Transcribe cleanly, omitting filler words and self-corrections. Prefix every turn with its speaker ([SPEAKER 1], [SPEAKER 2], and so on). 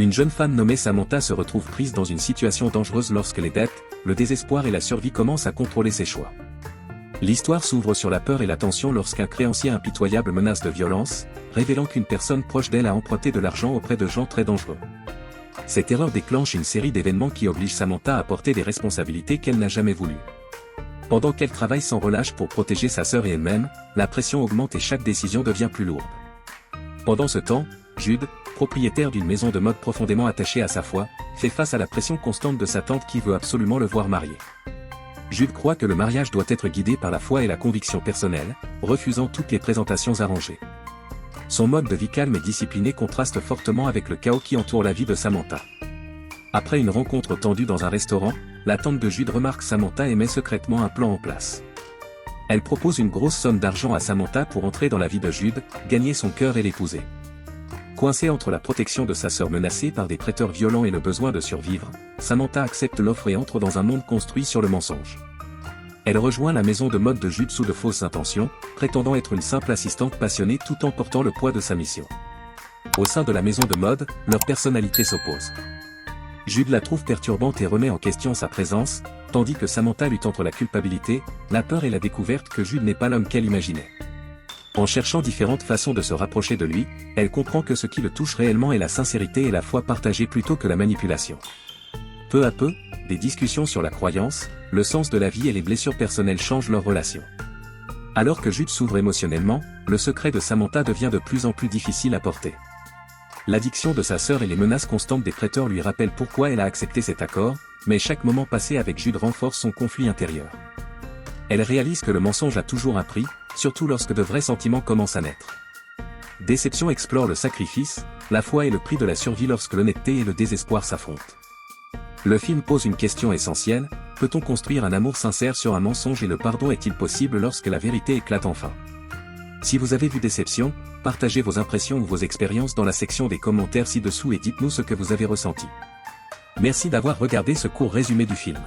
[SPEAKER 1] Une jeune femme nommée Samantha se retrouve prise dans une situation dangereuse lorsque les dettes, le désespoir et la survie commencent à contrôler ses choix. L'histoire s'ouvre sur la peur et la tension lorsqu'un créancier impitoyable menace de violence, révélant qu'une personne proche d'elle a emprunté de l'argent auprès de gens très dangereux. Cette erreur déclenche une série d'événements qui obligent Samantha à porter des responsabilités qu'elle n'a jamais voulues. Pendant qu'elle travaille sans relâche pour protéger sa sœur et elle-même, la pression augmente et chaque décision devient plus lourde. Pendant ce temps, Jude, propriétaire d'une maison de mode profondément attachée à sa foi, fait face à la pression constante de sa tante qui veut absolument le voir marié. Jude croit que le mariage doit être guidé par la foi et la conviction personnelle, refusant toutes les présentations arrangées. Son mode de vie calme et discipliné contraste fortement avec le chaos qui entoure la vie de Samantha. Après une rencontre tendue dans un restaurant, la tante de Jude remarque Samantha et met secrètement un plan en place. Elle propose une grosse somme d'argent à Samantha pour entrer dans la vie de Jude, gagner son cœur et l'épouser. Coincée entre la protection de sa sœur menacée par des prêteurs violents et le besoin de survivre, Samantha accepte l'offre et entre dans un monde construit sur le mensonge. Elle rejoint la maison de mode de Jude sous de fausses intentions, prétendant être une simple assistante passionnée tout en portant le poids de sa mission. Au sein de la maison de mode, leurs personnalités s'opposent. Jude la trouve perturbante et remet en question sa présence, tandis que Samantha lutte entre la culpabilité, la peur et la découverte que Jude n'est pas l'homme qu'elle imaginait. En cherchant différentes façons de se rapprocher de lui, elle comprend que ce qui le touche réellement est la sincérité et la foi partagée plutôt que la manipulation. Peu à peu, des discussions sur la croyance, le sens de la vie et les blessures personnelles changent leur relation. Alors que Jude s'ouvre émotionnellement, le secret de Samantha devient de plus en plus difficile à porter. L'addiction de sa sœur et les menaces constantes des prêteurs lui rappellent pourquoi elle a accepté cet accord, mais chaque moment passé avec Jude renforce son conflit intérieur. Elle réalise que le mensonge a toujours un prix, surtout lorsque de vrais sentiments commencent à naître. Déception explore le sacrifice, la foi et le prix de la survie lorsque l'honnêteté et le désespoir s'affrontent. Le film pose une question essentielle, peut-on construire un amour sincère sur un mensonge et le pardon est-il possible lorsque la vérité éclate enfin? Si vous avez vu Déception, partagez vos impressions ou vos expériences dans la section des commentaires ci-dessous et dites-nous ce que vous avez ressenti. Merci d'avoir regardé ce court résumé du film.